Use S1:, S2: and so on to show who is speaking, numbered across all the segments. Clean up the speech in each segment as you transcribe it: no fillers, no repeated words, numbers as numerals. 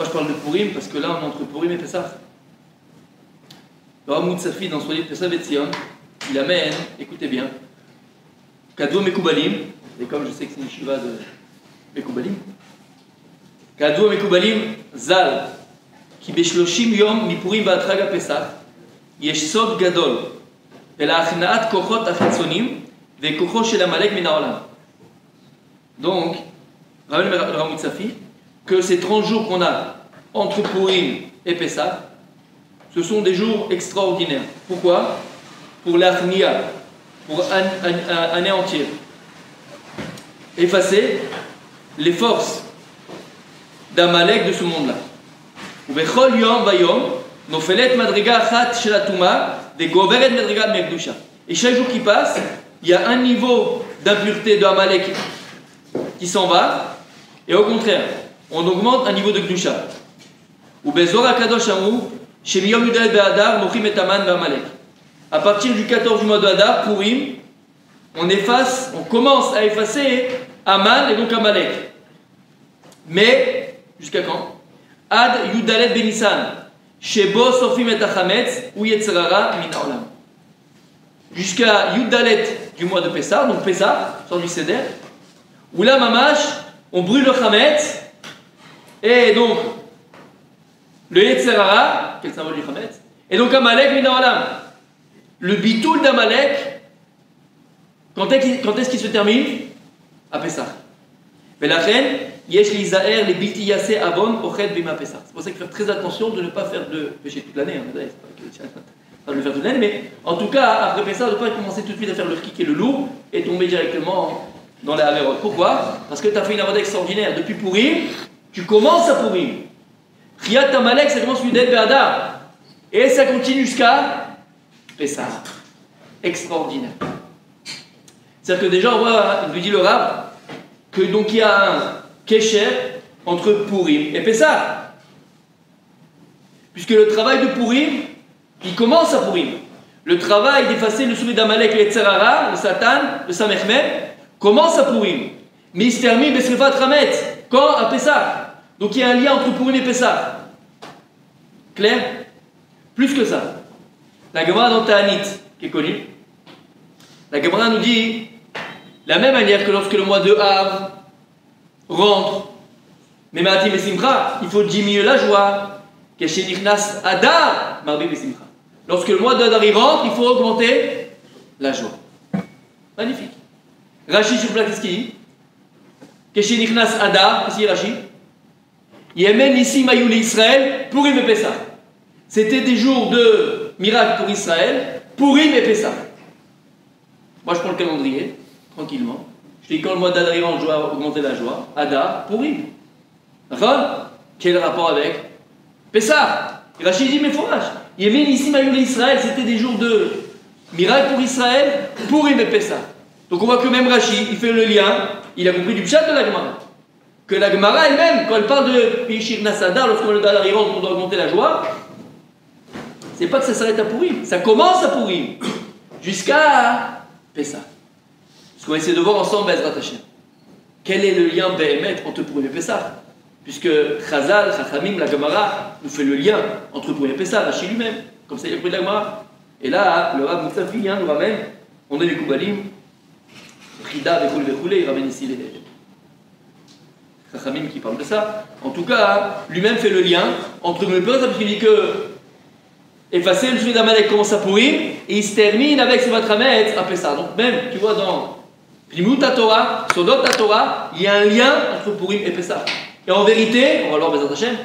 S1: Pourquoi je parle de Purim? Parce que là, on est entre Purim et Pessah. Le Rav Mutzafi, dans son livre Pessah Vetzion, il amène, écoutez bien, Kadou Mekoubalim, et comme je sais que c'est une shiva de Mekoubalim, Kadou Mekoubalim, Zal, qui beshloshim yom mipurim v'atraga Pesach, yesh sod gadol, ולהכנעת כוחות החיצונים וכוחו של עמלק מן העולם. Donc, ramène le Rav Mutzafi, que ces 30 jours qu'on a entre Purim et Pessah, ce sont des jours extraordinaires. Pourquoi? Pour l'achnia, pour anéantir, effacer les forces d'Amalek de ce monde-là. ובכל יום ויום נופלת מדרגה אחת של הטומאה וגוברת מדרגה מקדושה. Et chaque jour qui passe, il y a un niveau d'impureté de Amalek qui s'en va, et au contraire, on augmente un niveau de Kedusha. ובזוהר הקדוש אמרו שמיום י"ד באדר מוחים את המן ועמלק. À partir du 14 du mois de Hadar, Purim, on commence à effacer Aman et donc Amalek. Mais, jusqu'à quand? Ad Yudalet Benissan, Shebo Sofim et Achametz, ou Yetzerara min Haolam. Jusqu'à Yudalet du mois de Pessah, donc Pessah, sort du Seder, où là, Mamash, on brûle le Chametz, et donc le Yetzerara, quel symbole du Chametz, et donc Amalek min Haolam. Le bitoul d'Amalek, quand est-ce qu'il se termine? À Pessah. Mais la reine, yesh lizaer les bilti yassé avon ochet bima Pessah. C'est pour ça qu'il faut faire très attention de ne pas faire de péché toute l'année. C'est pas de le faire toute l'année, mais en tout cas, après Pessah, de ne pas commencer tout de suite à faire le kik et le loup et tomber directement dans les avérotes. Pourquoi? Parce que tu as fait une avoda extraordinaire. Depuis Purim, tu commences à Purim. Riyat Amalek, ça commence Yudel Be'adar. Et ça continue jusqu'à Pessah. Extraordinaire. C'est-à-dire que déjà, on voit, il lui dit le Rav, que donc il y a un Kesher entre Purim et Pessah. Puisque le travail de Purim, il commence à Purim. Le travail d'effacer le souvenir d'Amalek, le Yetzerara, le Satan, le Samechmet, commence à Purim. Mais il se termine Besrefat Rametz. Quand? À Pessah. Donc il y a un lien entre Purim et Pessah. Clair? Plus que ça. La Gemara dans Ta'anit, qui est connue, la Gemara nous dit, la même manière que lorsque le mois de Av rentre, mais Ma'atim et Simcha, il faut diminuer la joie. Keshenichnas Adar, Marbi et Simcha. Lorsque le mois d'Adar rentre, il faut augmenter la joie. Magnifique. Rashi sur place, qu'est-ce qu'il dit? Keshenichnas Adar, qu'est-ce qu'il dit Rashi? Yemen ici Mayouli Israël, Purim et Pessah. C'était des jours de miracle pour Israël, Purim et Pessah. Moi je prends le calendrier, tranquillement. Je dis quand le mois d'Adar rentre, je dois augmenter la joie. Adar, Purim. D'accord? Quel rapport avec Pessah? Et Rachid dit, mais forage. Yemen ici Mayouli Israël, c'était des jours de miracle pour Israël, Purim et Pessah. Donc on voit que même Rachid, il fait le lien, il a compris du pshat de la Gemara. Que la Gemara elle-même, quand elle parle de Pishir Nasadar, lorsqu'on le d'Adar rentre, on doit augmenter la joie. C'est pas que ça s'arrête à Purim, ça commence à Purim, jusqu'à Pessah. Ce qu'on va essayer de voir ensemble, Bezrat Hashem. Quel est le lien Béhémet entre Purim et Pessah? Puisque Chazal, Chachamim, la Gemara nous fait le lien entre Purim et Pessah, Rachid lui-même, comme ça il y a le de la Gemara. Et là, le Rav Mutzafi nous ramène, on est les Koubalim, Rida, Vechoul, il ramène ici les Chachamim qui parlent de ça. En tout cas, lui-même fait le lien entre Purim et Pessah, parce qu'il dit que effacer le souvenir d'Amalek commence à Purim et il se termine avec Sevat Rametz à Pessah. Donc même, tu vois, dans Plimut Torah, Sodot Torah, il y a un lien entre Purim et Pessah. Et en vérité, on va voir Bezrat Hashem,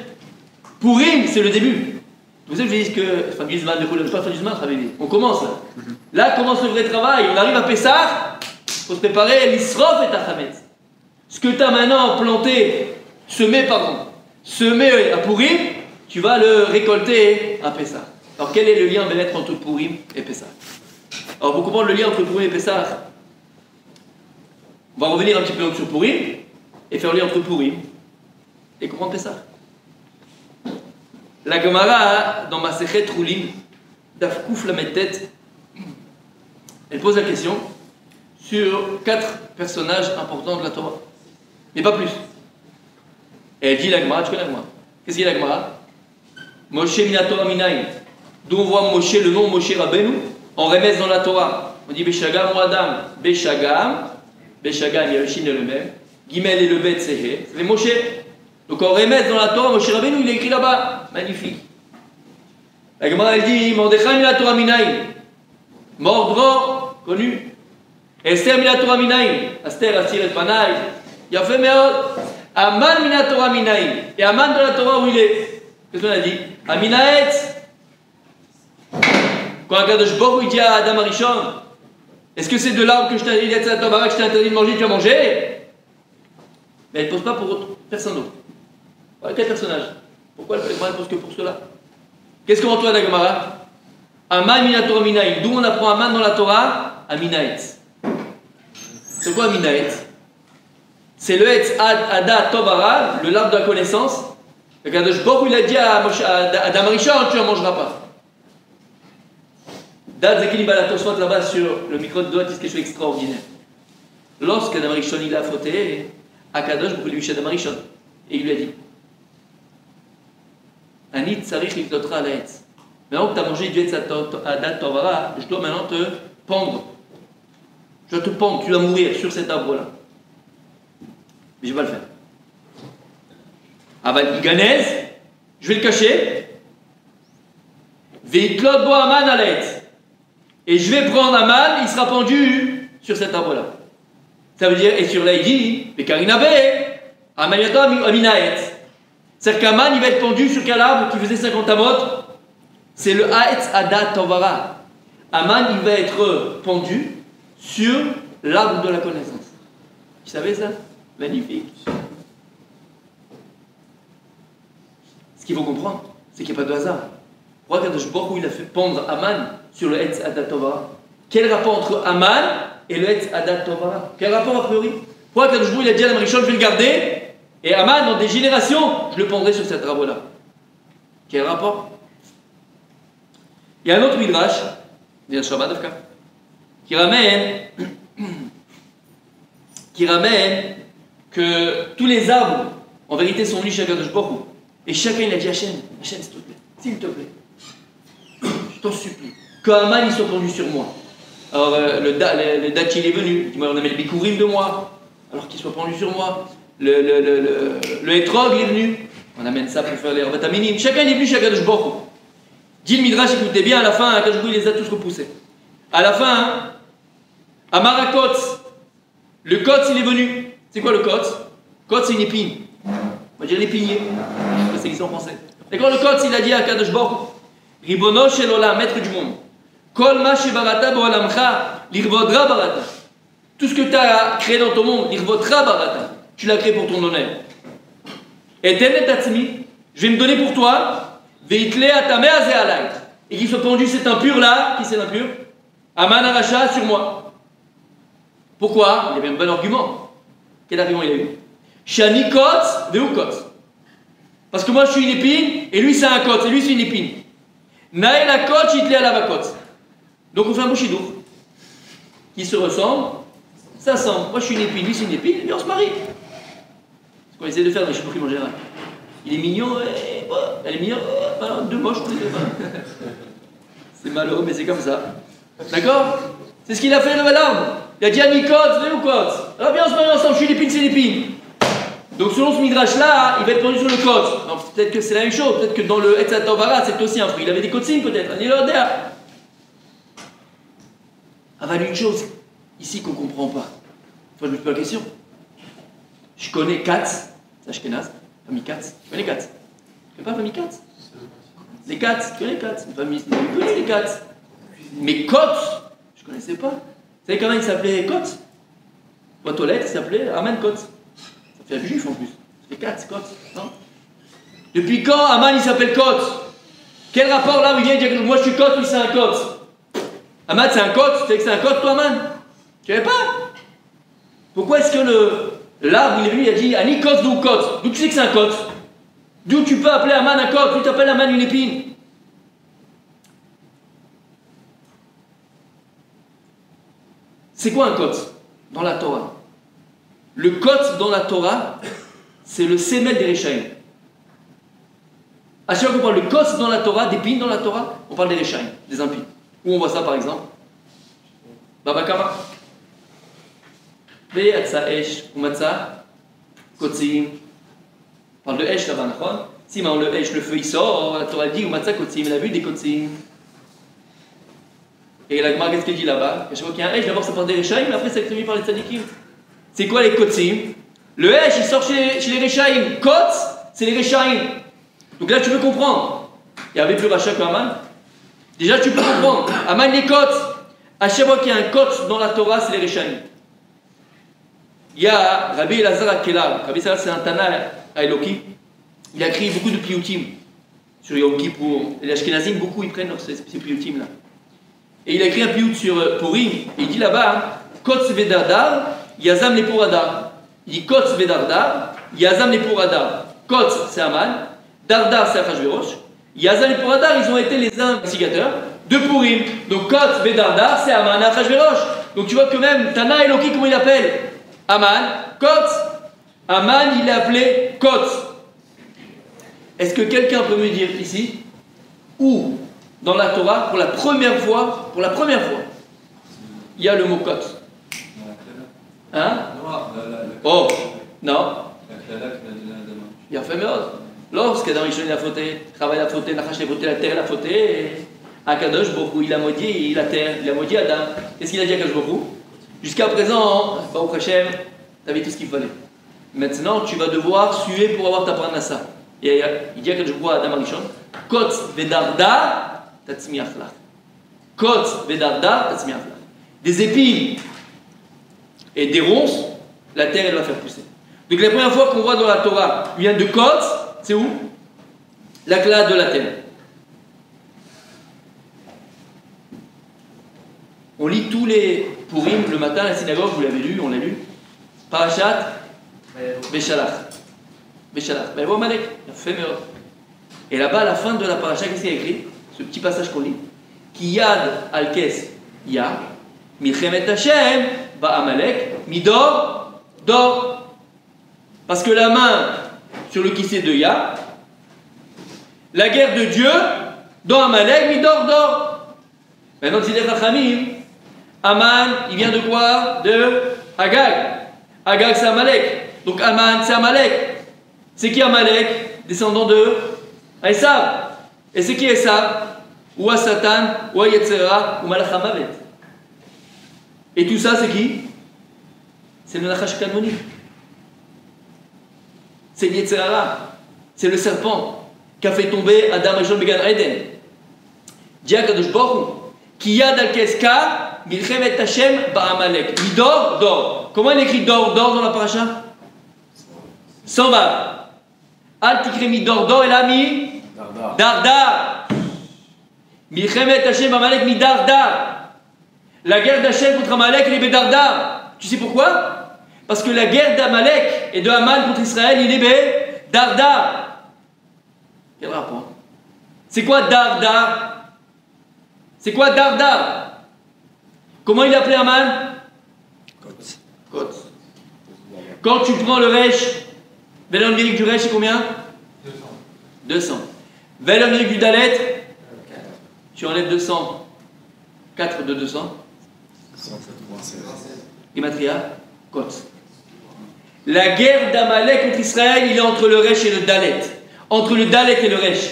S1: Purim, c'est le début. Vous savez, je dis que, fin du Zman, pas fin du Zman, on commence là. Là commence le vrai travail. On arrive à Pessah, il faut se préparer, l'Isrof et Tachametz. Ce que tu as maintenant planté, semé à Purim, tu vas le récolter à Pessah. Alors quel est le lien entre Purim et Pessah? Alors pour comprendre le lien entre Purim et Pessah, on va revenir un petit peu sur Purim et faire le lien entre Purim et comprendre Pessah. La Gemara, dans Masechet Trulin, Daf Kouf Lamed, elle pose la question sur 4 personnages importants de la Torah, mais pas plus. Et elle dit la Gemara, tu connais la Gemara, Qu'est-ce qu'il y a la Gemara? Moshe Minatora Minaï. D'où on voit Moshe, le nom Moshe Rabbeinu, en remesse dans la Torah. On dit Beshagam ou Adam. Beshagam, il y a le Shin et le même. Gimel et le Bet, c'est He. C'est Moshe. Donc en remesse dans la Torah, Moshe Rabbeinu, il est écrit là-bas. Magnifique. La Gemara, elle dit Mordechai Minatora Minaï. Mordro, connu. Esther Minatora Minaï. Esther, Asir et Panaï. Il a fait Meod. Aman Minatora Minaï. Et Aman dans la Torah, où il est? Qu'est-ce qu'on a dit? Aminaetz. Quand Akadosh Baruch il dit à Adam Arishon, est-ce que c'est de l'arbre que je t'ai interdit de manger, tu as mangé? Mais elle ne pose pas pour personne d'autre. Voilà, quel personnage? Pourquoi elle ne pose que pour cela? Qu'est-ce qu'on retrouve à la Gemara? Aman Minatora Minaï. D'où on apprend Aman dans la Torah? Aminaetz. C'est quoi Aminaetz? C'est le Etz Ada Tovara, le l'arbre de la connaissance. Akadosh Baruch il a dit à Adam Arishon, tu n'en mangeras pas. Dad Zekili Balatosfot là-bas sur le micro de doigt, c'est quelque chose d'extraordinaire. Lorsqu'Adam Arishon il a fauté, Akadosh Baruch lui dit Adam Arishon et il lui a dit Anit Sarich Livtotra Alaetz. Maintenant que tu as mangé du Etz Ada Tovara, je dois maintenant te pendre. Je dois te pendre, tu dois mourir sur cet arbre-là. Mais je ne vais pas le faire. Aval Iganez, je vais le cacher. Veitlot bo Aman Alaetz. Et je vais prendre Aman, il sera pendu sur cet arbre-là. Ça veut dire, et sur là il dit, mais Karinabe, Amaniato Aminaetz. C'est-à-dire qu'Aman il va être pendu sur quel arbre qui faisait 50 amot? C'est le Haetz Adat Tovara. Aman il va être pendu sur l'arbre de la connaissance. Tu savais ça? Magnifique. Ce qu'il faut comprendre, c'est qu'il n'y a pas de hasard. Pourquoi Kadosh Baruch Hu il a fait pendre Aman sur le Etz Adat Tovara? Quel rapport entre Aman et le Etz Adat Tovara? Quel rapport a priori? Pourquoi Kadosh Baruch Hu il a dit à Adam Rishon, je vais le garder, et Aman, dans des générations, je le pendrai sur cet arbre-là? Quel rapport? Il y a un autre midrash, bien Shabbat Dafka, qui ramène que tous les arbres, en vérité, sont venus chez Kadosh Baruch Hu. Et chacun il a dit Hachem, s'il te plaît, s'il te plaît, je t'en supplie, que Aman il soit pendu sur moi. Alors le date il est venu, on a mis le bikurim de moi, alors qu'il soit pendu sur moi. Le hétrog il est venu, on amène ça pour faire les rabataminim. Chacun il est venu chez Kadosh Baruch Hu. Dit le midrash, écoutez bien, à la fin, Kadosh Baruch Hu il les a tous repoussés. À la fin, Amar Kotz, le Kotz il est venu. C'est quoi le Kotz? Kotz c'est une épine. On va dire l'épinier. C'est ici en français. D'accord, le Kotz il a dit à Kadosh Baruch Hu, Ribono shel olam, maître du monde. Kol ma shebarata bo'olamcha, lirvodra barata. Tout ce que tu as créé dans ton monde, lirvodra barata. Tu l'as créé pour ton honneur. Et tenet tatzmi, je vais me donner pour toi, veitle atame azeh alay. Et qu'il soit pendu cet impur là, qui c'est l'impur? Aman aracha sur moi. Pourquoi? Il y avait un bon argument. Quel argument il a eu? Shani kotz, veu kotz. Parce que moi je suis une épine, et lui c'est un kotz, et lui c'est une épine. Naïla kotz, itle alava kotz. Donc on fait un bouchidour. Qui se ressemble, ça semble. Moi je suis une épine, lui c'est une épine, et on se marie. C'est ce qu'on essaie de faire dans les chibourim en général. Il est mignon, elle est mignonne, deux moches, on les deux. C'est malheureux, mais c'est comme ça. D'accord? C'est ce qu'il a fait le l'arbre. Il a dit à Nikot, veu kotz. Alors viens on se marie ensemble, je suis une épine, c'est une épine. Donc selon ce midrash-là, il va être pendu sur le kotz. Peut-être que c'est la même chose, peut-être que dans le Etz Tovara, c'est aussi un fruit. Il avait des kotzim peut-être, un ilodéa. Aval une chose, ici qu'on ne comprend pas. Moi je me pose la question. Je connais Katz, c'est Ashkenaz, famille Katz. Tu connais Katz? Tu connais pas la famille Katz? Les Katz, tu connais Katz? Une famille, tu connais les Katz. Mais Kotz, je ne connaissais pas. Vous savez comment il s'appelait Kotz? Boîte aux lettres, il s'appelait Aman Kotz. C'est un juif en plus. C'est Katz, Kotz, non? Depuis quand Aman il s'appelle Kotz? Quel rapport là où il vient dire que moi je suis Kotz, lui c'est un Kotz? Aman c'est un Kotz, tu sais que c'est un Kotz toi Aman? Tu savais pas? Pourquoi est-ce que l'arbre il est venu, il a dit Ani Kotz d'où Kotz? D'où tu sais que c'est un Kotz? D'où tu peux appeler Aman un Kotz? D'où tu appelles Aman une épine? C'est quoi un Kotz dans la Torah? Le Kotz dans la Torah, c'est le sémel des Réchaïm. À chaque fois qu'on parle de kotz dans la Torah, d'épines dans la Torah, on parle des rechaim, des impies. Où on voit ça par exemple? Baba Kama. Ve'atsa esh, ou matza, kotzim. On parle de esh là-bas, d'accord? Si mais le esh, le feu il sort, la Torah dit, ou matza kotzim, il a vu des kotzim. Et la Gemara, qu'est-ce qu'elle dit là-bas? À chaque fois qu'il y a un esh, d'abord ça parle des rechaim, mais après c'est exprimé par les tzadikim. C'est quoi les kotzim? Le esh, il sort chez les rechaim. Kotz, c'est les rechaim. Donc là, tu peux comprendre. Il y avait plus rachat que Aman. Déjà, tu peux comprendre. Aman, les kotz. À chaque fois qu'il y a un kotz dans la Torah, c'est les rechaim. Il y a Rabbi Elazar Akelab. Rabbi Elazar, c'est un Tana à Eloki. Il a écrit beaucoup de piyutim sur Yom Kippour. Les Ashkenazim, beaucoup, ils prennent ces piyutim là. Et il a écrit un piyut sur Purim. Et il dit là-bas, kotz vedardar, yazam les pouradar. Il dit kotz vedardar, yazam les pouradar. Kotz, c'est Aman. Dardar, c'est Achashverosh. Yazam et Pouradar, ils ont été les instigateurs de Purim. Donc, Kotz et Dardar, c'est Aman et Achashverosh. Donc, tu vois que même Tana Eloki, comment il appelle Aman, Kotz. Aman, il l'a appelé Kotz. Est-ce que quelqu'un peut me dire ici où, dans la Torah, pour la première fois, il y a le mot Kotz? Hein? Oh, non. Il a fait meurtre. Lorsqu'Adam Rishon a fauté, Chava a fauté, Nachash a fauté, la terre a fauté, et Akadosh Borou, il a maudit la terre, il a maudit Adam. Qu'est-ce qu'il a dit à Akadosh Borou? Jusqu'à présent, Baruch Hashem, tu avais tout ce qu'il fallait. Maintenant, tu vas devoir suer pour avoir ta parnassa. Et il dit à Akadosh Borou à Adam Rishon, Kotz vedarda tatzmiach lach. Kotz vedarda tatzmiach lach. Des épines et des ronces, la terre elle va faire pousser. Donc la première fois qu'on voit dans la Torah, il vient de Kotz, c'est où? La clade de la terre. On lit tous les Purim le matin à la synagogue, vous l'avez lu, on l'a lu. Parashat Beshalach. Beshalach. Ben, Malek, il a fait meurtre. Et là-bas, à la fin de la parasha, qu'est-ce qu'il y a écrit? Ce petit passage qu'on lit. Ki yad al kes ya, milchemet Hashem, ba Amalek, midor, dor. Parce que la main sur le kissé de Ya, la guerre de Dieu, dans Amalek, midor, dor. Maintenant, c'est des Chachamim. Aman, il vient de quoi? De Agag. Agag, c'est Amalek. Donc Aman, c'est Amalek. C'est qui Amalek? Descendant de Esav. Et c'est qui Esav? Ou à Satan, ou à Yetzera, ou Malach HaMavet. Et tout ça, c'est qui? C'est le Nachash Kadmoni. C'est Yetzera. C'est le serpent qui a fait tomber Adam et Jean Began Eden. Dia Kadosh Baruch Ki yad al keska milchemet Hashem ba'amalek. Midor, dor. Comment il écrit dor, dor dans la paracha? Sans vav. Al tikre midor, dor, et là mi dardar. Milchemet Hashem ba'amalek mi dardar. La guerre d'Hachem contre Amalek, il est bedardar. Tu sais pourquoi? Parce que la guerre d'Amalek et de Haman contre Israël, il est bedardar. Quel rapport? C'est quoi dardar? C'est quoi dardar? Comment il appelait Haman? Kotz. Quand tu prends le Resh, valeur numérique du Resh, c'est combien? 200. Valeur numérique du Dalet, tu enlèves 200. 4 de 200. Gematria, Kotz. La guerre d'Amalek contre Israël, il est entre le Resh et le Dalet. Entre le Dalet et le Resh.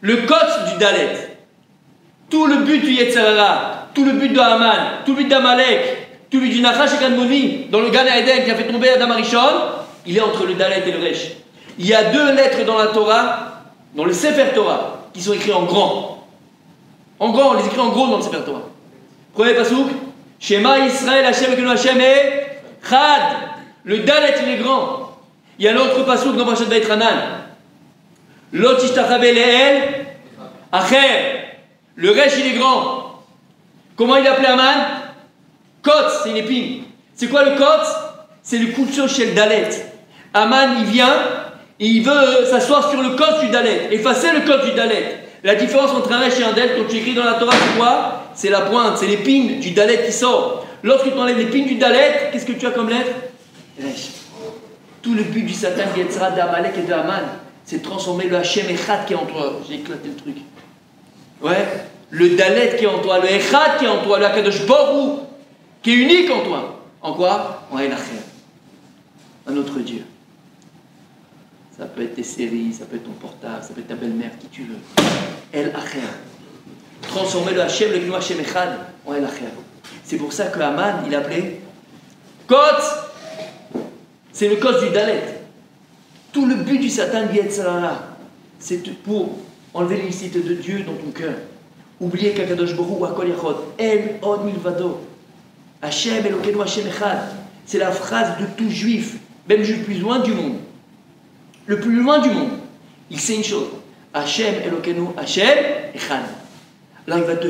S1: Le Kotz du Dalet. Tout le but du Yetzirah, tout le but de Haman, tout le but d'Amalek, tout le but du Nachash et Kadmoni, dans le Gan Eden qui a fait tomber Adam Arishon, il est entre le Dalet et le Resh. Il y a 2 lettres dans la Torah, dans le Sefer Torah, qui sont écrites en grand. En grand, on les écrit en gros dans le Sefer Torah. Premier pasouk, Shema Yisrael Hashem Ekenu Hashem et Chad. Le Dalet il est grand. Il y a l'autre pasouk dans Parashat Vaïtranan. Lo tishtachaveh le'el acher. Le Resh il est grand. Comment il appelait Haman? Kotz, c'est une épine. C'est quoi le Kotz? C'est le coup de sauce chez le Dalet. Haman il vient et il veut s'asseoir sur le Kotz du Dalet, effacer le Kotz du Dalet. La différence entre un Resh et un Dalet, quand tu écris dans la Torah, c'est quoi? C'est la pointe, c'est l'épine du Dalet qui sort. Lorsque tu enlèves l'épine du Dalet, qu'est-ce que tu as comme lettre? Resh. Tout le but du Satan, Yetzirah, d'Amalek et de Haman, c'est de transformer le Hachem Echad qui est en toi. J'ai éclaté le truc. Ouais, le Dalet qui est en toi, le Echad qui est en toi, le Akadosh Borou qui est unique en toi. En quoi? En El Acher. Un autre Dieu. Ça peut être tes séries, ça peut être ton portable, ça peut être ta belle-mère, qui tu veux. El Acher. Transformer le Hachem, le Gnou Hachem Echad en El Acher. C'est pour ça que Haman, il appelait Kotz. C'est le Kotz du Dalet. Tout le but du Satan, c'est pour enlever l'unicité de Dieu dans ton cœur. Oublier qu'Akadosh Borou ou Akol Yachod, El Od Milvado, Hachem Elokeinu Hachem Echad. C'est la phrase de tout juif, même juif plus loin du monde. Le plus loin du monde, il sait une chose. Hachem Elokeinu Hachem Echad. Là, il va te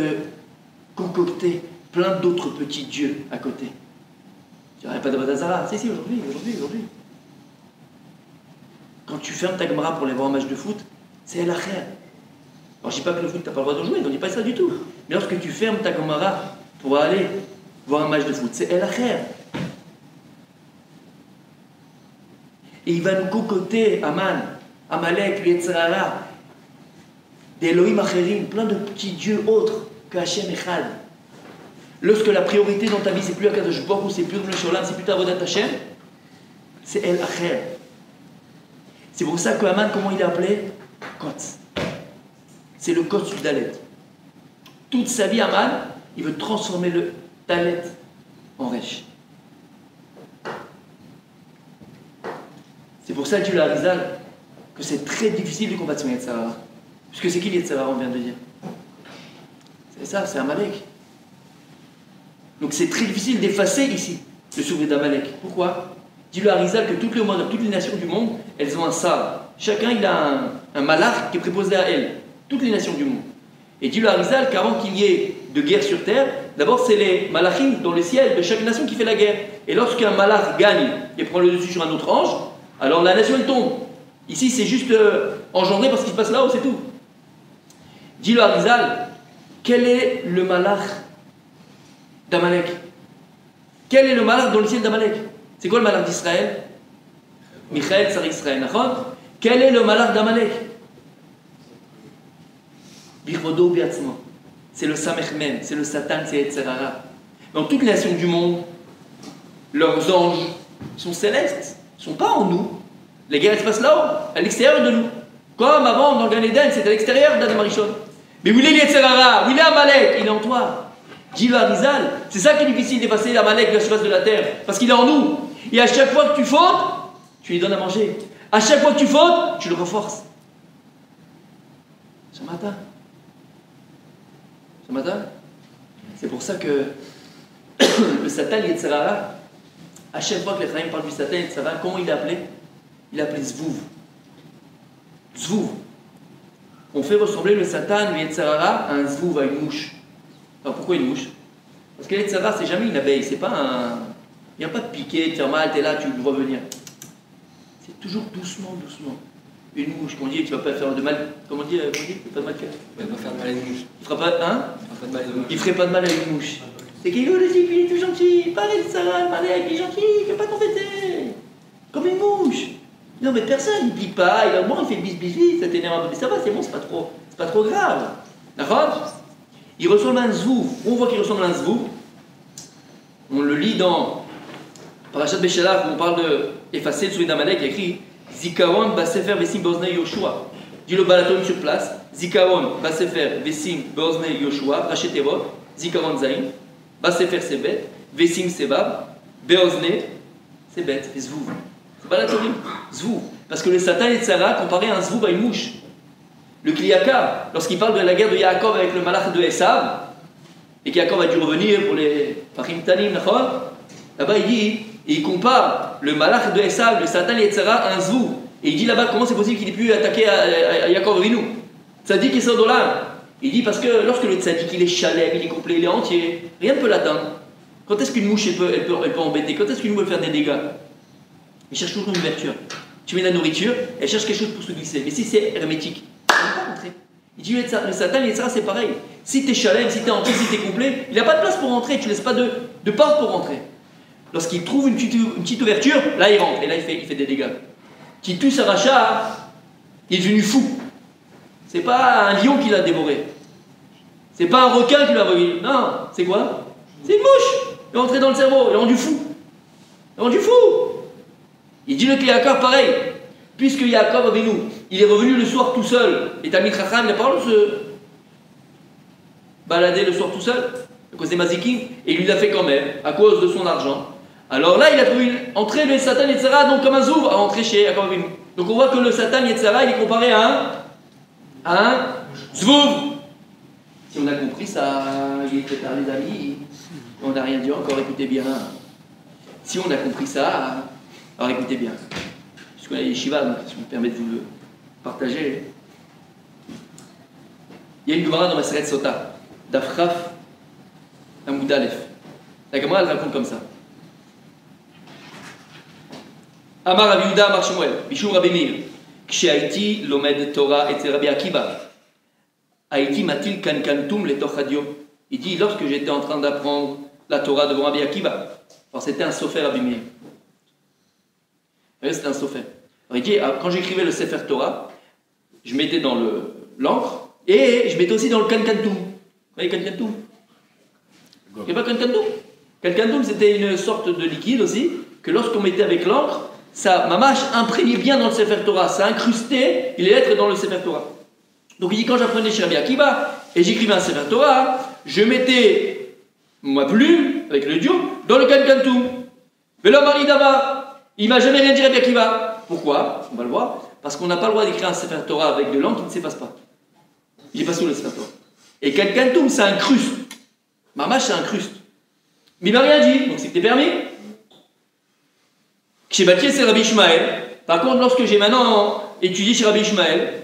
S1: concocter plein d'autres petits dieux à côté. Tu n'aurais pas de Badazara. Si, aujourd'hui. Quand tu fermes ta Gemara pour aller voir un match de foot, c'est El Acher. Alors je ne dis pas que le foot, tu n'as pas le droit de jouer, on ne dit pas ça du tout. Mais lorsque tu fermes ta Gemara pour aller voir un match de foot, c'est El Acher. Et il va nous concocter Aman, Amalek, Yetzirara, des Elohim Acherim, plein de petits dieux autres que Hachem Echad. Lorsque la priorité dans ta vie, c'est plus Akadosh Baruch Hu, c'est plus le Sholam, c'est plus ta Avodat Hachem, c'est El Acher. C'est pour ça que Haman, comment il est appelé? Kotz. C'est le Kotz du Dalet. Toute sa vie, Haman, il veut transformer le Dalet en Resh. C'est pour ça, Dieu l'a Arizal, que c'est très difficile de combattre son Yetzirara. Puisque c'est qui l'Yetzirara, on vient de dire? C'est ça, c'est Amalek. Donc c'est très difficile d'effacer ici le souvenir d'Amalek. Pourquoi? Dis-le à Arizal que toutes les nations du monde, elles ont un sabre. Chacun, il a un malach qui est préposé à elle. Toutes les nations du monde. Et dis-le à Arizal qu'avant qu'il y ait de guerre sur terre, d'abord c'est les malachim dans le ciel de chaque nation qui fait la guerre. Et lorsqu'un malach gagne et prend le dessus sur un autre ange, alors la nation elle tombe. Ici c'est juste engendré par ce qui se passe là-haut, c'est tout. Dis-le à Arizal, quel est le malach d'Amalek? Quel est le malach dans le ciel d'Amalek? C'est quoi le malach d'Israël? Michael Tsar Israël, d'accord? Quel est le malach d'Amalek? Birvodo Biatzma. C'est le Samech Mem, c'est le Satan, c'est Yetzirara. Dans toutes les nations du monde, leurs anges sont célestes, ils ne sont pas en nous. Les guerres se passent là-haut, à l'extérieur de nous. Comme avant, dans le Gan Eden, c'était à l'extérieur d'Adam Arishon. Mais où est Yetzirara? Où est Amalek? Il est en toi. Dis-le à Rizal, c'est ça qui est difficile d'effacer l'Amalek de la surface de la terre, parce qu'il est en nous. Et à chaque fois que tu fautes, tu lui donnes à manger. À chaque fois que tu fautes, tu le renforces. Ce matin, c'est pour ça que le Satan Yetzirara, à chaque fois que les Chaim parlent du Satan Yetzirara, comment il est appelé? Il est appelé Zvouv. Zvouv. On fait ressembler le Satan, le Yetzirara, à un Zvouv, à une mouche. Alors pourquoi une mouche? Parce que le Yetzirara, c'est jamais une abeille, c'est pas un... Il n'y a pas de piqué, tu es mal, tu es là, tu le vois venir. C'est toujours doucement. Une mouche, qu'on dit, tu ne vas pas faire de mal. Comment on dit, pas de mal faire.
S2: Il ne va pas faire de mal à une mouche.
S1: Il fera pas, hein?
S2: Il
S1: ne ferait pas de mal à une mouche. C'est qu'il le type, il est tout gentil. Pas le Yetzirara, Malek, il est gentil, il ne fait pas t'embêter. Comme une mouche. Il n'embête personne, il ne pique pas, il fait bis, ça t'énerve un peu. Mais ça va, c'est bon, c'est pas trop grave. D'accord? Il ressemble à un zvou. On voit qu'il ressemble à un zvou. On le lit dans Parashat Beshalach où on parle de effacer le souvenir d'Amalek, il y a écrit Zikaron Basefer Vesim Beoznei Yoshua. Dit le Balaton sur place. Zikaron Basefer Vesim Beoznei Yoshua. Rachetevot. Zikaron Zain. Basefer Sebet. Vesim Sebab. Beoznei Sebet. Et Zvouv. C'est Balatorim. Zvouv. Parce que le Satan et Tzara comparé à un Zvouv à une mouche. Le Kliyaka, lorsqu'il parle de la guerre de Yaakov avec le malach de Esav, et qu'Yaakov a dû revenir pour les Fahim Tanim, là-bas il dit, et il compare le malach de Esav, le Satan et Yetzirah à un Zvouv. Et il dit là-bas comment c'est possible qu'il ait pu attaquer à Yaakov Avinu. Tzadik et Sodolam. Il dit parce que lorsque le Tzadik il est chalem, il est complet, il est entier, rien ne peut l'atteindre. Quand est-ce qu'une mouche elle peut embêter? Quand est-ce qu'une mouche peut faire des dégâts? Il cherche toujours une ouverture. Tu mets la nourriture, elle cherche quelque chose pour se glisser. Mais si c'est hermétique, elle ne peut pas rentrer. Il dit le Satan et Yetzirah c'est pareil. Si tu es chalem, si tu es entier, si tu es complet, il n'a pas de place pour rentrer, tu ne laisses pas de porte pour rentrer. Lorsqu'il trouve une petite ouverture, là il rentre et là il fait des dégâts. Qui touche à Racha, Il est devenu fou. C'est pas un lion qui l'a dévoré. C'est pas un requin qui l'a dévoré. Non, c'est quoi? C'est une mouche. Il est entré dans le cerveau, il est rendu fou. Il est rendu fou. Il dit le Yaakov pareil. Puisque Yaakov avec nous, il est revenu le soir tout seul. Et Talmid Chacham, il n'a pas le droit de se balader le soir tout seul, à cause des mazikim, et il l'a fait quand même, à cause de son argent. Alors là, il a trouvé une entrée, le Satan Yetzara, donc comme un zouvre, à entrer chez Yaakov avec nous. Donc on voit que le Satan Yetzara, il est comparé à un zvouvre. Si on a compris ça, il est très tard les amis, on n'a rien dit encore, écoutez bien. Si on a compris ça, alors écoutez bien. Puisqu'on a les yeshivas, donc si je me permets de vous le partager. Il y a une Gemara dans Maseret Sota, d'Afraf, Amoud Aleph. La Gemara, elle raconte comme ça. Amar Rabbi Yehuda Amar Shemuel, Bishur Rabbi Meir, Kshehaiti lomed Torah et Rabbi Akiva, Haiti matil kankantum le tochadio. Il dit, lorsque j'étais en train d'apprendre la Torah devant Rabbi Akiva, alors c'était un sofer Rabbi Meir. C'était un sofer. Alors il dit, quand j'écrivais le Sefer Torah, je mettais dans l'encre et je mettais aussi dans le kankantum. Vous voyez kankantum? Il n'y a pas kankantum? Kankantum, c'était une sorte de liquide aussi, que lorsqu'on mettait avec l'encre, ça, mamash, imprégnait bien dans le Sefer Torah, ça incrustait les lettres dans le Sefer Torah. Donc il dit, quand j'apprenais chez Rabbi Akiva, et j'écrivais un Sefer Torah, je mettais ma plume, avec le dieu, dans le kankantum. Mais l'homme d'abord, il m'a jamais rien dit Rabbi Akiva. Pourquoi? On va le voir. Parce qu'on n'a pas le droit d'écrire un Sefer Torah avec de l'encre qui ne s'efface pas. Il n'est pas sous le Sefer Torah. Et kankantum, ça incruste. Mamash, ça incruste. Mais il m'a rien dit, donc c'était permis. Chez Batier, c'est Rabbi Ishmael. Par contre, lorsque j'ai maintenant étudié chez Rabbi Ishmael,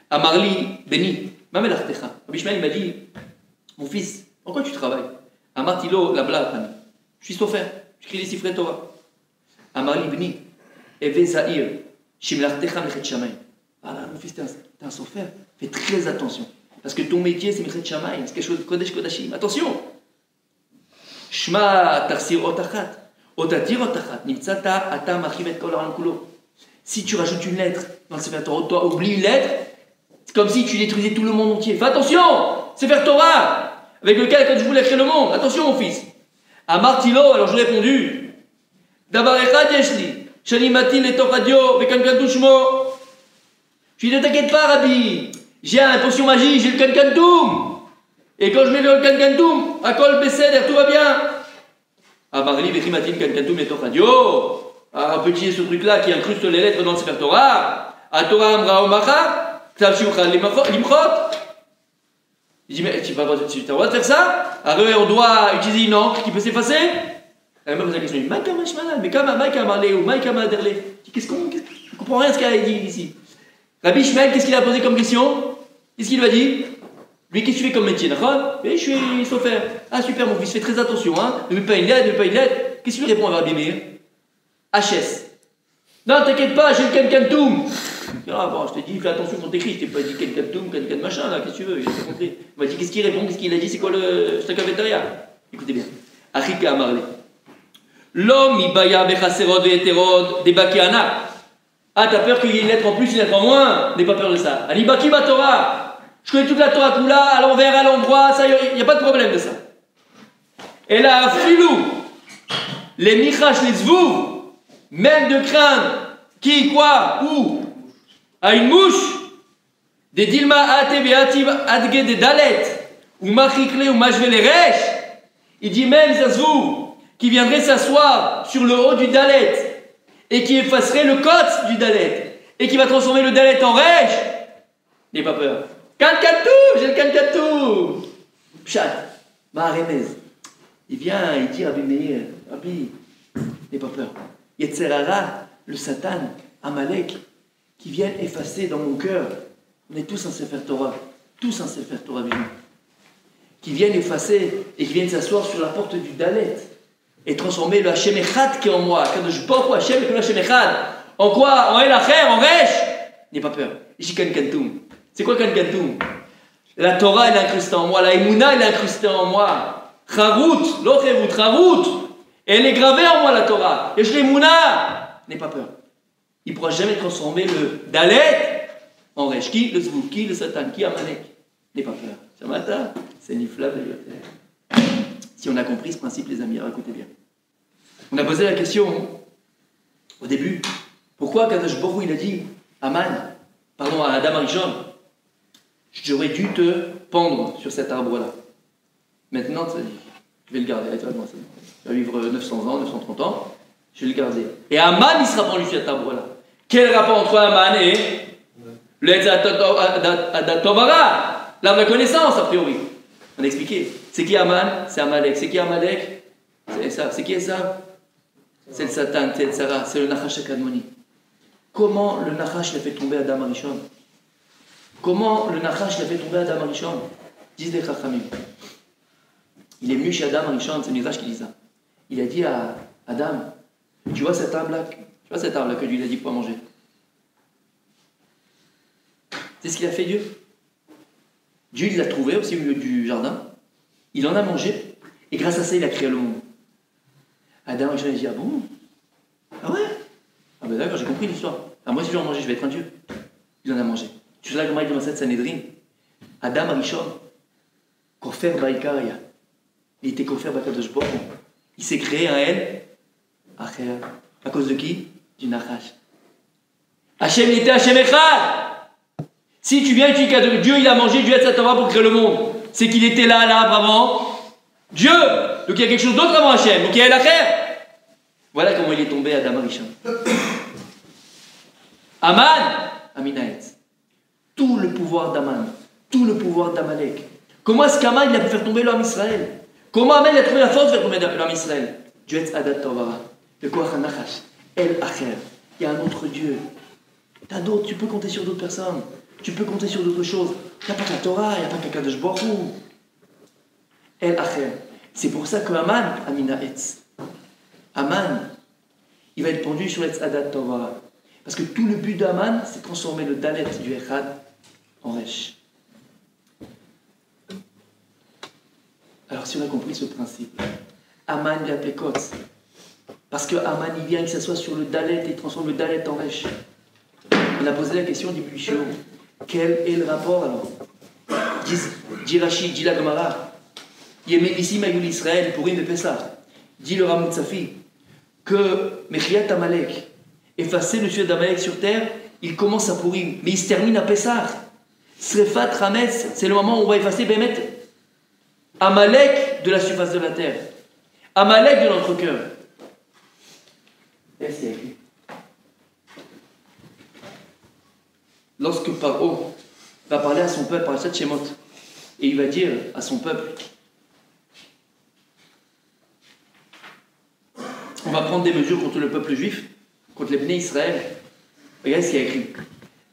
S1: à Marli, Beni, Mamel Artecha, Rabbi Ishmael m'a dit, mon fils, en quoi tu travailles? À Martilo, la blague, je suis sofer, j'écris les siffrets Torah. À Marli, Beni, Eve Zahir, Shim Artecha Mechet Shamayim. Ah là, mon fils, t'es un sofer, fais très attention. Parce que ton métier, c'est Mechet Shamayim, c'est quelque chose de Kodesh Kodashim. Attention! Shma Tarsir Otachat. Si tu rajoutes une lettre dans le Sefer Torah, toi oublie une lettre, c'est comme si tu détruisais tout le monde entier. Fais attention, Sefer Torah, avec lequel quand je voulais créer le monde. Attention mon fils. À Martilo, alors je lui ai répondu, Dabar echad yeshli, shani matil et tochadio, vekankantu shmo. Je lui ai dit, ne t'inquiète pas Rabbi, j'ai une potion magie, j'ai le kankantum. Et quand je mets le kankantum, akol beseder, tout va bien. Ah, Marli, Vechimatin, Kankantum, et Tochadio. Ah, petit ce truc-là qui incruste les lettres dans le Sefer Torah. A Torah Amra Omacha, Ktav Shimcha Limchot. Il dit, mais tu as le droit de faire ça? Alors, on doit utiliser une encre qui peut s'effacer? Elle m'a posé la question, il dit, Maïka Mashmanal, mais comment Maïka Marlé ou Maïka Maderle? Qu'est-ce qu'on. Je ne comprends rien à ce qu'elle a dit ici. Rabbi Ishmael, qu'est-ce qu'il a posé comme question? Qu'est-ce qu'il lui a dit? Lui, qu'est-ce que tu fais comme métier? D'accord? Je suis sofer. Ah, super, mon fils, fais très attention, hein. Ne mets pas une lettre, ne mets pas une lettre. Qu'est-ce que tu lui réponds à Rabbi Meir? HS. Non, t'inquiète pas, j'ai le kankantum. Ah, bon, je t'ai dit, fais attention quand t'écris. Je t'ai pas dit kankantum, kankan machin, là, qu'est-ce que tu veux? J'ai pas compris. Il m'a dit, qu'est-ce qu'il répond? Qu'est-ce qu'il a dit? C'est quoi le cafétéria? Écoutez bien. Achika Amarle. L'homme, il baya bechaserod et hétérode, des bakiana. Ah, t'as peur qu'il y ait une lettre en plus, une lettre en moins? N'aie pas peur de ça. Anibaki ma Torah. Je connais toute la Torah Kula, à l'envers, à l'endroit, ça, il n'y a pas de problème de ça. Et là, filou, les michash, les zvouv, même de craindre, qui, quoi, où, à une mouche, des dilma ate beativ adge des dalet, ou machikle ou majvele resh, il dit même ça zvouv, qui viendrait s'asseoir sur le haut du dalet, et qui effacerait le côte du dalet, et qui va transformer le dalet en resh, n'aie pas peur. Kankantum, j'ai le kankantum. Pshat, Maharemez. Il vient, il dit Rabbi Meir, Rabbi, n'aie pas peur. Yetzerara, le Satan, Amalek, qui viennent effacer dans mon cœur. On est tous un Sefer Torah, tous un Sefer Torah vivant. Qui viennent effacer et qui viennent s'asseoir sur la porte du Dalet et transformer le Hashem Echad qui est en moi. Kadosh Baruch Hu Hashem et le Hashem Echad. En quoi? En El Acher, en Resh. N'aie pas peur. J'ai kankantum. C'est quoi kankantum? La Torah, elle est incrustée en moi. La Emouna, elle est incrustée en moi. Charout, l'autre est Charout. Elle est gravée en moi, la Torah. Et je l'Emouna. N'aie pas peur. Il ne pourra jamais transformer le Dalet en Resh. Qui? Le Zvouk, qui? Le Satan, qui? Amalek. N'aie pas peur. Ce matin, c'est Nifla de la terre. Si on a compris ce principe, les amis, alors écoutez bien. On a posé la question au début. Pourquoi Kadosh Baruch Hu, il a dit à Adam Arishon, j'aurais dû te pendre sur cet arbre-là. Maintenant, je vais le garder. Tu vas vivre 900 ans, 930 ans. Je vais le garder. Et Aman, il sera pendu sur cet arbre-là. Quel rapport entre Aman et le Tovara, l'arbre de connaissance, a priori? On a expliqué. C'est qui Aman? C'est Amalek. C'est qui Amalek? C'est Esav. C'est qui Esav? C'est le Satan, c'est le Sarah, c'est le Nachash Akadmoni. Comment le Nachash l'a fait tomber Adam Arishon? Comment le Nachash l'a fait tomber Adam Arishon? Disent les Chachamim. Il est venu chez Adam Arishon, c'est Midrash qui dit ça. Il a dit à Adam, tu vois cette arbre-là que Dieu lui a dit pour manger? C'est ce qu'il a fait Dieu. Dieu il l'a trouvé aussi au milieu du jardin. Il en a mangé et grâce à ça il a créé le monde. Adam Arishon a dit, ah bon? Ah ouais? Ah ben d'accord, j'ai compris l'histoire. Ah moi si je vais en manger, je vais être un Dieu. Il en a mangé. Tu sais là comment il dit dans cette Sanhedrin? Adam Arishon, Kofer Baïkaria. Il était Kofer Bakadosh Baruch Hu. Il s'est créé un El Acher. À cause de qui? Du Nachash. Hachem il était Hachem Echad. Si tu viens et tu dis que Dieu il a mangé Dieu sa Torah pour créer le monde, c'est qu'il était là à l'arbre avant Dieu. Donc il y a quelque chose d'autre avant Hachem. Donc il y a El Acher. Voilà comment il est tombé Adam Arishon. Aman, Aminaetz. Tout le pouvoir d'Aman, tout le pouvoir d'Amalek. Comment est-ce qu'Aman il a pu faire tomber l'homme Israël? Comment Aman il a trouvé la force de faire tomber l'homme Israël? Dieu est Adat Tovara, le Koach HaNachash, El Acher. Il y a un autre Dieu. T'as d'autres, tu peux compter sur d'autres personnes. Tu peux compter sur d'autres choses. Il n'y a pas que la Torah, il n'y a pas que Kadosh Baruch Hu. El Acher. C'est pour ça que Aman, Aminaetz. Aman, il va être pendu sur l'Etz Adat Tovara. Parce que tout le but d'Aman, c'est de transformer le Dalet du Echad en Resh. Alors si on a compris ce principe, Aman il a appelé Kotz. Parce que Aman il vient, il s'assoit sur le Dalet et il transforme le Dalet en Resh. On a posé la question du Bishur. Quel est le rapport alors? Dit Rashi, dit la Gemara. Yemé Mayoul Israël pour une de Pessah. Dit le Ramout Safi que Mechiat Amalek, effacer le sujet d'Amalek sur terre, il commence à pourrir, mais il se termine à Pessah. Srefat Rametz, c'est le moment où on va effacer Bémet Amalek de la surface de la terre, Amalek de notre cœur. Qu'est-ce qu'il y a écrit? Lorsque Paro va parler à son peuple, par la Shemot, et il va dire à son peuple, on va prendre des mesures contre le peuple juif, contre les Bnei Israël. Regardez ce qu'il y a écrit.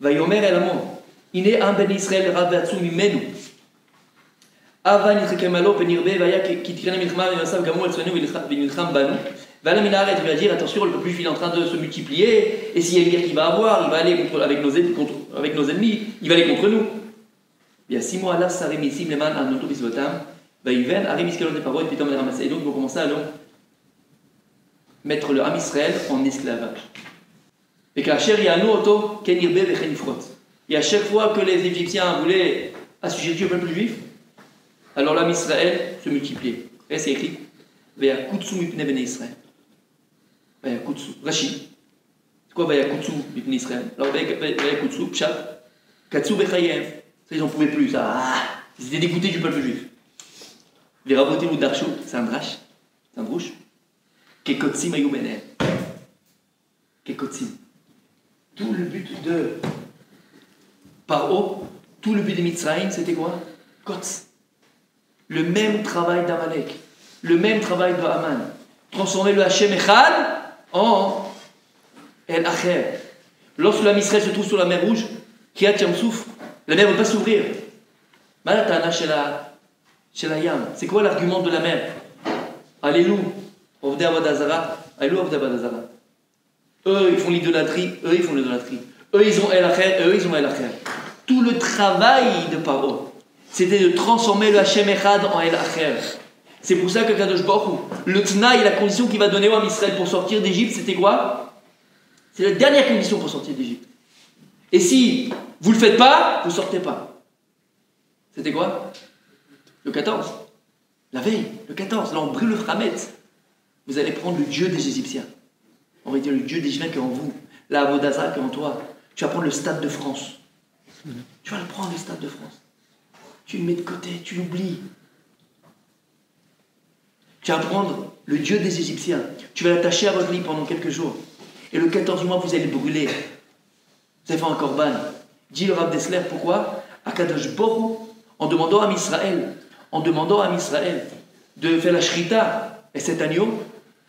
S1: Vayomer el Amo, Ine am ben Israël ravatsu mimenu. Ava nichekemalo penirbe vaya kitrina milchma v'yasav gamu al sonu v'nilcham banu. Vala minaret, il va dire attention, le peuple juif il est en train de se multiplier, et s'il y a une guerre qu'il va avoir, il va aller avec nos ennemis, il va aller contre nous. Bien, 6 mois là, Saremissim leman anotu bisvotam, vayiven aremis kelot de parod pitom ramasser. Et donc ils vont commencer à mettre le Ham Israël en esclavage. Et qu'à chaque fois que les Égyptiens voulaient assujettir le peuple juif, alors l'Ham Israël se multipliait. Et c'est écrit Vayakutsu mipnei bnei Israël. Vayakutsu. Rashi. C'est quoi Vayakutsu mipnei Israël? Alors Vayakutsu, Pshat, Katsu bechayem. Ça, ils n'en pouvaient plus. Ils étaient dégoûtés du peuple juif. Verabotim ou Darshu, c'est un drash, c'est un drouche. Kekotsim ayou benem. Kekotsim. Tout le but de Paro, tout le but de Mitzrayim, c'était quoi? Kotz. Le même travail d'Amalek, le même travail de Haman. Transformer le Hachem Echad en El Acher. Lorsque l'Am Israël se trouve sur la mer Rouge, Kriyat Yam-Souf, la mer ne veut pas s'ouvrir. Malatana chez la Yam. C'est quoi l'argument de la mer? Alléluia. Ovdei Avodazara. Alléluia, Ovdei Avodazara. Eux, ils font l'idolâtrie. Eux, ils font l'idolâtrie. Eux, ils ont El Acher. Eux, ils ont El Acher. Tout le travail de Paro, c'était de transformer le Hachem Echad en El Acher. C'est pour ça que Kadosh Baruch Hu, le Tnaï, la condition qu'il va donner au Ham Israël pour sortir d'Égypte, c'était quoi? C'est la dernière condition pour sortir d'Égypte. Et si Vous le faites pas, vous sortez pas. C'était quoi? Le 14. La veille, le 14. Là, on brûle le Hametz. Vous allez prendre le Dieu des Égyptiens. On va dire le Dieu des Égyptiens qui est en vous. La Avodah Zarah qui est en toi. Tu vas prendre le Stade de France. Tu vas le prendre, le Stade de France. Tu le mets de côté, tu l'oublies. Tu vas prendre le Dieu des Égyptiens. Tu vas l'attacher à votre lit pendant quelques jours. Et le 14 mois, vous allez le brûler. Vous allez faire un korban. Dit le Rav Dessler, pourquoi? Akadosh Baruch Hu, en demandant à Israël de faire la shrita et cet agneau,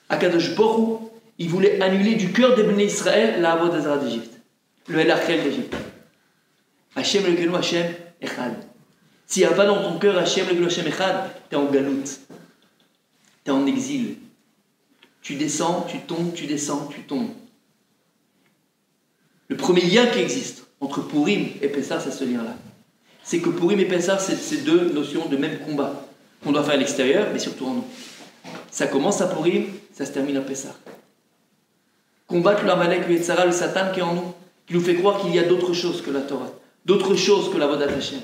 S1: Akadosh Baruch Hu, il voulait annuler du cœur des Bnei Israël la Avodah Zarah d'Égypte, le El Achel d'Égypte. Hachem Elokeinu Hachem Echad. S'il n'y a pas dans ton cœur Hachem Elokeinu Hachem Echad, tu es en galoute, tu es en exil. Tu descends, tu tombes, tu descends, tu tombes. Le premier lien qui existe entre Purim et Pessah, c'est ce lien-là. C'est que Purim et Pessah, c'est ces deux notions de même combat qu'on doit faire à l'extérieur, mais surtout en nous. Ça commence à Purim, ça se termine à Pessah. Combattre l'Amalek, le Yetzara, le Satan qui est en nous, qui nous fait croire qu'il y a d'autres choses que la Torah, d'autres choses que la Avodat Hashem,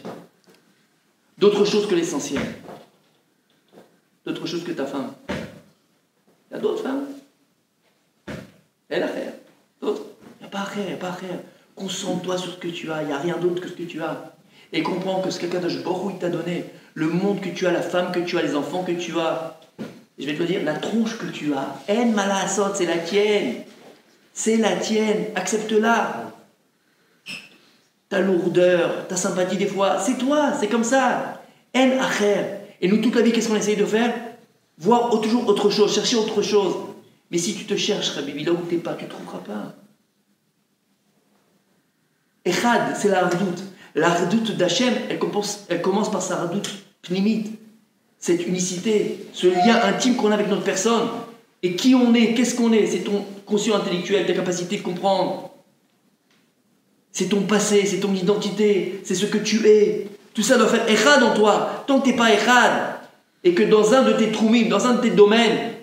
S1: d'autres choses que l'essentiel, d'autres choses que ta femme. Il y a d'autres femmes. Elle a fait. D'autres. Il n'y a pas à faire. Concentre-toi sur ce que tu as. Il n'y a rien d'autre que ce que tu as. Et comprends que ce qu'Akadosh Baruch Hu t'a donné, le monde que tu as, la femme que tu as, les enfants que tu as, je vais te le dire, la tronche que tu as, En Malasot, c'est la tienne. C'est la tienne. Accepte-la. Ta lourdeur, ta sympathie des fois, c'est toi, c'est comme ça. En Acher. Et nous, toute la vie, qu'est-ce qu'on essaye de faire? Voir toujours autre chose, chercher autre chose. Mais si tu te cherches, Rabbi, là où tu n'es pas, tu ne trouveras pas. Echad, c'est la hardout. La hardout d'Hachem, elle commence par sa hardout pnimite. Cette unicité, ce lien intime qu'on a avec notre personne. Et qui on est, qu'est-ce qu'on est? C'est ton conscient intellectuel, ta capacité de comprendre. C'est ton passé, c'est ton identité, c'est ce que tu es. Tout ça doit faire Echad en toi. Tant que tu n'es pas Echad, et que dans un de tes troumim, dans un de tes domaines,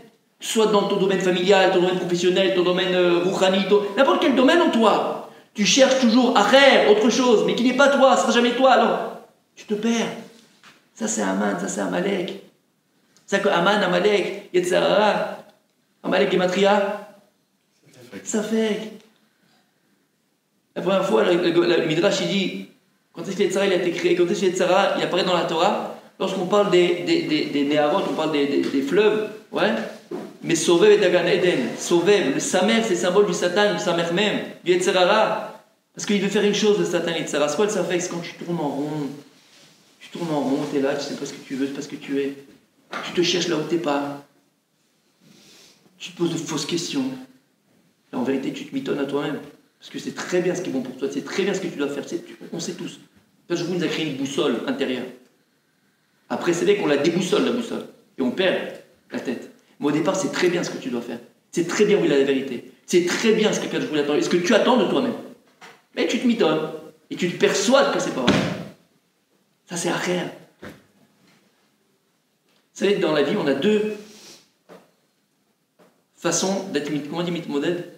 S1: soit dans ton domaine familial, ton domaine professionnel, ton domaine rouchani, n'importe quel domaine en toi, tu cherches toujours acher, autre chose, mais qui n'est pas toi, ce ne sera jamais toi, alors tu te perds. Ça c'est Aman, ça c'est Amalek. C'est que Aman, Amalek, Yetzirah, Amalek et Matria, ça fait. La première fois, le Midrash il dit, quand est-ce que Yetzirah il a été créé, quand est-ce que Yetzirah il apparaît dans la Torah? Lorsqu'on parle des Néharot, on parle des fleuves, ouais. Mais Sovev et Dagan Eden, Sovev, le Samer, c'est le symbole du Satan, du Samer même, du Yetzirah. Parce qu'il veut faire une chose, le Satan et Yetzirah. C'est quoi le Samer? C'est quand tu tournes en rond. Tu tournes en rond, tu es là, tu sais pas ce que tu veux, tu sais pas ce que tu es. Tu te cherches là où tu n'es pas. Tu te poses de fausses questions. Et en vérité, tu te mitonnes à toi-même. Parce que c'est très bien ce qui est bon pour toi, c'est très bien ce que tu dois faire. On sait tous. Le jour où nous a créé une boussole intérieure. Après, c'est vrai qu'on la déboussole, la boussole. Et on perd la tête. Mais au départ, c'est très bien ce que tu dois faire. C'est très bien où il a la vérité. C'est très bien ce que quelqu'un voulait attendre. Ce que tu attends de toi-même. Mais tu te mitonnes. Et tu te persuades que c'est pas vrai. Ça, c'est à rien. Vous savez, dans la vie, on a deux façons d'être, comment on dit, mitmoded?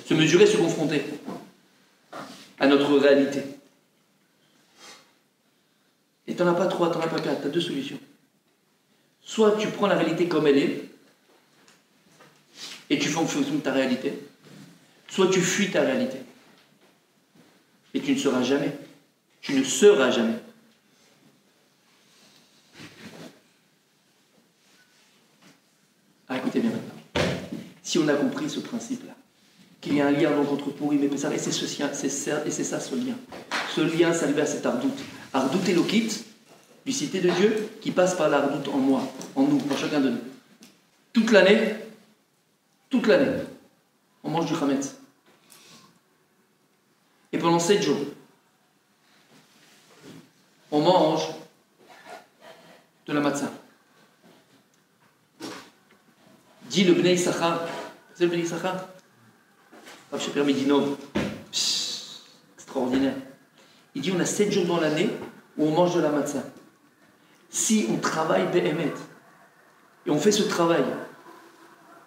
S1: Se mesurer, se confronter à notre réalité. Et tu n'en as pas trois, tu n'en as pas quatre, tu as deux solutions. Soit tu prends la réalité comme elle est, et tu fais en fonction de ta réalité, soit tu fuis ta réalité. Et tu ne seras jamais. Tu ne seras jamais. Ah, écoutez bien maintenant. Si on a compris ce principe-là, qu'il y a un lien donc entre Purim et Pessah, et c'est ça ce lien. Ce lien s'allume à cette ardoute. Ardoute Elokit, du cité de Dieu, qui passe par l'ardoute en moi, en nous, en chacun de nous. Toute l'année, on mange du Hametz. Et pendant 7 jours, on mange de la matzah. Dit le Bnei Issachar. C'est le Bnei Issachar? Rav Sheper Medinov. Extraordinaire. Il dit on a 7 jours dans l'année où on mange de la matzah. Si on travaille Be'emet, et on fait ce travail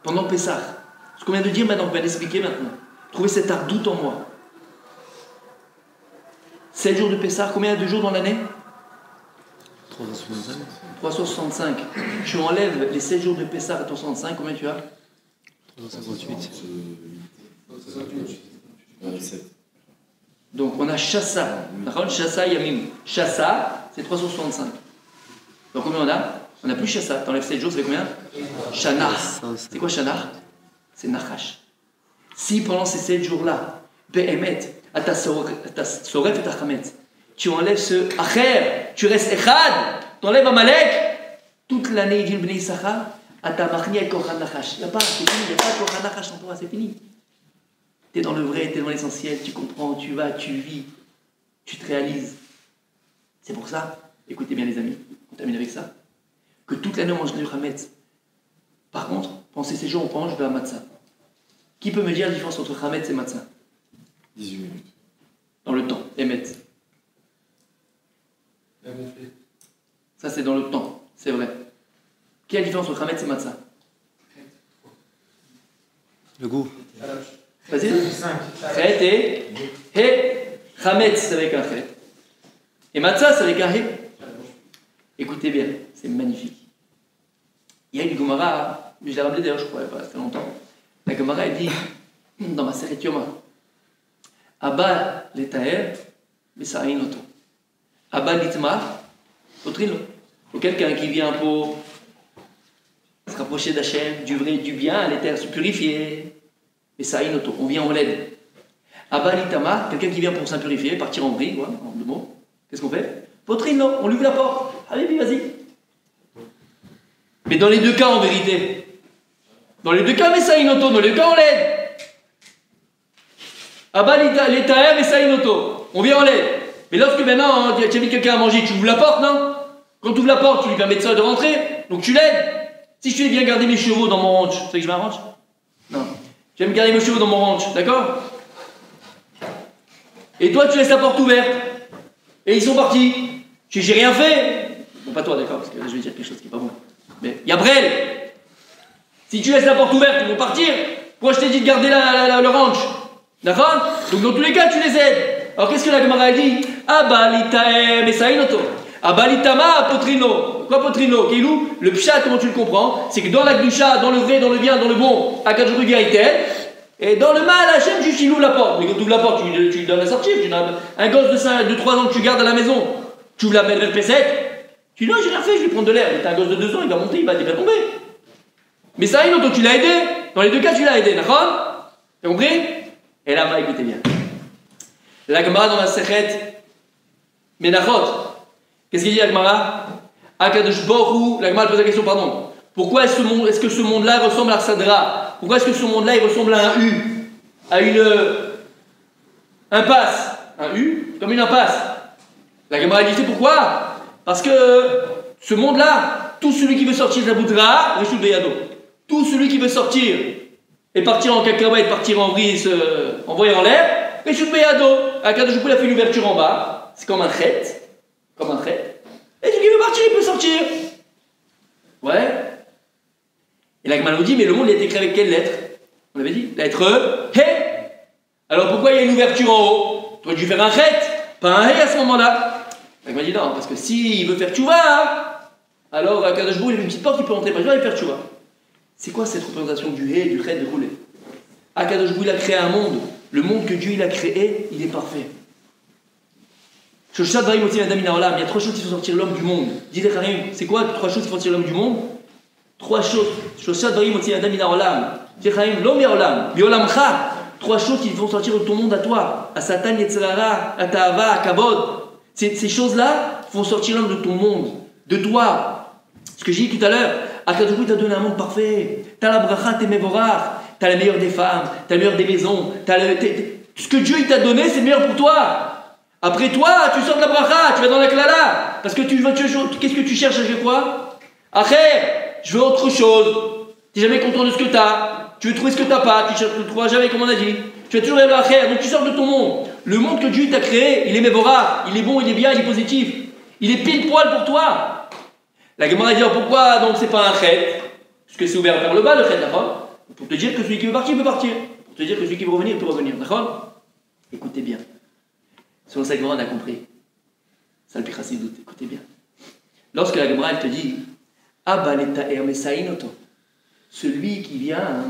S1: pendant Pessah, ce qu'on vient de dire maintenant, on va l'expliquer maintenant. Trouver cette ardoute en moi. 7 jours de Pessah, combien de jours dans l'année?
S2: 365.
S1: 365. Tu enlèves les 7 jours de Pessah à 365, combien tu as?
S2: 358.
S1: Donc on a Chassa. Chassa Yamim. Chassa, c'est 365. Donc combien on a? On n'a plus Chassa. T'enlèves 7 jours, ça fait combien? Shana. C'est quoi Shana? C'est Nachash. Si pendant ces 7 jours-là, Be'emet, Soref et Tachametz, tu enlèves ce Acher, tu restes Echad, tu enlèves Amalek, toute l'année, il dit le Bnei Issachar, Ata Machni El Korhan Nachash. Il n'y a pas, c'est fini, il n'y a pas de Korhan Nachash en Torah, c'est fini. Tu es dans le vrai, tu es dans l'essentiel, tu comprends, tu vas, tu vis, tu te réalises. C'est pour ça, écoutez bien les amis, on termine avec ça, que toute l'année on mange du Hametz. Par contre, pendant ces jours, on mange de la matzah. Qui peut me dire la différence entre Hametz et matzah?
S2: 18 minutes.
S1: Dans le temps, Emet. Ça c'est dans le temps, c'est vrai. Quelle est la différence entre Hametz et matzah?
S2: Le goût.
S1: Vas-y. Chet et Hametz, c'est avec un chet. Et matzah, c'est avec un he. Écoutez bien, c'est magnifique. Il y a une Gemara, je l'ai ramené d'ailleurs, je crois, il n'y a pas très longtemps. La Gemara, elle dit, dans ma série Yoma, Abba l'etaer, mais ça a une auto. Abba l'itma, potrilo. Ou quelqu'un qui vient pour se rapprocher d'Hachem, du vrai, du bien, l'éther, se purifier. Mais ça a une auto, on vient en l'aide. Abba l'itama, quelqu'un qui vient pour s'impurifier, partir en vrille, quoi, en deux mots. Qu'est-ce qu'on fait? Potrilo, on lui ouvre la porte. Allez, puis vas-y. Mais dans les deux cas, en vérité, dans les deux cas, mais ça a une auto, dans les deux cas, on l'aide. Abba l'État, mais ça a une auto. On vient en l'aide. Mais lorsque maintenant, tu as mis quelqu'un à manger, tu ouvres la porte, non? Quand tu ouvres la porte, tu lui permets de rentrer, donc tu l'aides. Si je te dis, viens garder mes chevaux dans mon ranch, tu sais que je vais à un ranch? Non. Tu viens me garder mes chevaux dans mon ranch, d'accord? Et toi, tu laisses la porte ouverte. Et ils sont partis. J'ai rien fait. Bon, pas toi, d'accord, parce que là, je vais dire quelque chose qui n'est pas bon. Mais il y a Brel. Si tu laisses la porte ouverte, ils vont partir. Pourquoi je t'ai dit de garder le ranch? D'accord? Donc dans tous les cas, tu les aides. Alors qu'est-ce que la Gemara dit? Abalitae, mais ça a une auto. Abalitama, potrino. Quoi potrino? Keilou, le pshat, comment tu le comprends? C'est que dans la gdusha, dans le vrai, dans le bien, dans le bon, Akadosh vient et t'aide. Et dans le mal, Hachem, juste il ouvre la porte. Mais quand tu ouvres la porte, tu lui donnes la sortie. Un gosse de 3 ans que tu gardes à la maison, tu ouvres la belle P7. Tu dis non, j'ai rien fait, je vais prendre de l'air. Mais t'as un gosse de 2 ans, il va monter, il va tomber. Mais ça a une auto, tu l'as aidé. Dans les deux cas, tu l'as aidé, d'accord? T'as compris? Et là-bas, écoutez bien. La Gemara dans la Sechet Menachot. Qu'est-ce qu'il dit la Gemara? Akadosh Baruch Hu, la Gemara pose la question, pardon. Pourquoi est-ce que ce monde-là ressemble à Sadra? Pourquoi est-ce que ce monde-là, il ressemble à un U? À une impasse. Un U, comme une impasse. La Gemara dit, c'est pourquoi? Parce que ce monde-là, tout celui qui veut sortir de la Boudra, Reshut Beyado. Tout celui qui veut sortir et partir en cacahuète, partir en vrille, envoyer en l'air, Reshut Beyado. Akadosh Baruch Hu a fait une ouverture en bas, c'est comme un trait. Comme un trait. Et celui qui veut partir, il peut sortir. Ouais. Et la Gemara nous dit, mais le monde il a été créé avec quelle lettre? On avait dit, la lettre He. Alors pourquoi il y a une ouverture en haut? Tu aurais dû faire un trait, pas un He à ce moment-là. La Gemara dit non, parce que s'il veut faire tchouva, alors Akadosh Baruch Hu il a une petite porte qui peut entrer par là et faire tchouva. C'est quoi cette représentation du He, du trait, de rouler? Akadosh Baruch Hu il a créé un monde. Le monde que Dieu il a créé, il est parfait. Il y a 3 choses qui font sortir l'homme du monde. Dis-les, c'est quoi 3 choses qui font sortir l'homme du monde? 3 choses. 3 choses qui font sortir de ton monde à toi. À Satan, Yetzirara, à Ta'ava, à Kabod. Ces choses-là font sortir l'homme de ton monde, de toi. Ce que j'ai dit tout à l'heure, Akadosh Baruch Hu t'a donné un monde parfait. T'as la bracha, t'es mevorach. T'as la meilleure des femmes, t'as la meilleure des maisons. Ce que Dieu il t'a donné, c'est le meilleur pour toi. Après toi, tu sors de la bracha, tu vas dans la klala. Parce que qu'est-ce que tu cherches à chaque fois? Après, je veux autre chose. Tu n'es jamais content de ce que tu as. Tu veux trouver ce que tu n'as pas. Tu ne trouveras jamais, comme on a dit. Tu vas toujours aller à l'akhir. Donc tu sors de ton monde. Le monde que Dieu t'a créé, il est mévorah. Il est bon, il est bien, il est positif. Il est pile poil pour toi. La Gemara dit pourquoi donc c'est pas un chet? Parce que c'est ouvert vers le bas, le chet, d'accord? Pour te dire que celui qui veut partir, il peut partir. Pour te dire que celui qui veut revenir, il peut revenir, d'accord? Écoutez bien. Selon ça, on a compris. Ça le Pichassid doute, écoutez bien. Lorsque la Gemara elle te dit Abba leta'er mesaïnoto, celui qui vient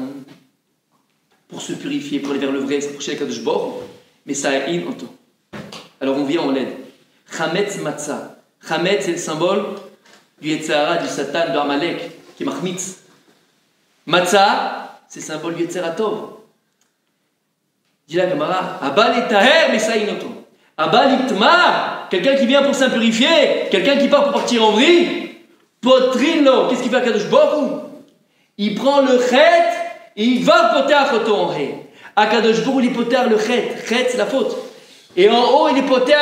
S1: pour se purifier, pour aller vers le vrai, s'approcher de Kadosh Baruch Hu, mesaïnoto. Alors on vient en l'aide. Chametz matzah. Chametz c'est le symbole du Yetzirah, du Satan, de Amalek, qui est Mahmitz. Matzah, c'est le symbole du Yetzirah Tov. Dit la Gemara Abba leta'er mesaïnoto. Abba litma, quelqu'un qui vient pour s'impurifier, quelqu'un qui part pour partir en vrille. Potrino, qu'est-ce qu'il fait à Kadosh Baruch Hu? Il prend le chet et il va poter à Choto en ré. À Kadosh Baruch Hu, il poter le chet. Chet, c'est la faute. Et en haut, il est poter.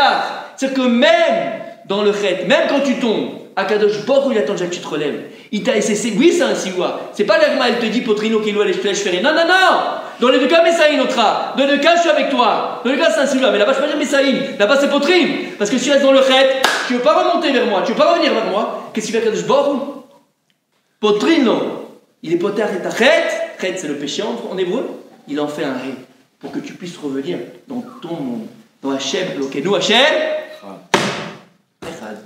S1: C'est-à-dire que même dans le chet, même quand tu tombes, à Kadosh Baruch Hu, il attend déjà que tu te relèves. Il t'a essayé. Oui, c'est un siwa. C'est pas l'agma, elle te dit Potrino, Kilo, allez, je te laisse faire. Non, non, non. Dans les deux cas, Messaïn, notre. Dans les deux cas, je suis avec toi. Dans les deux cas, c'est un siwa. Mais là-bas, je peux pas dire Messaïn. Là-bas, c'est Potrine. Parce que si tu restes dans le chet, tu veux pas remonter vers moi, tu veux pas revenir vers moi. Qu'est-ce qu'il fait à Kadosh Baruch Hu? Potrino. Il est poter et ta chet. Chet, c'est le péché en hébreu. Il en fait un ré. Pour que tu puisses revenir dans ton monde. Dans Hachem, Lokenu Hachem. Echad.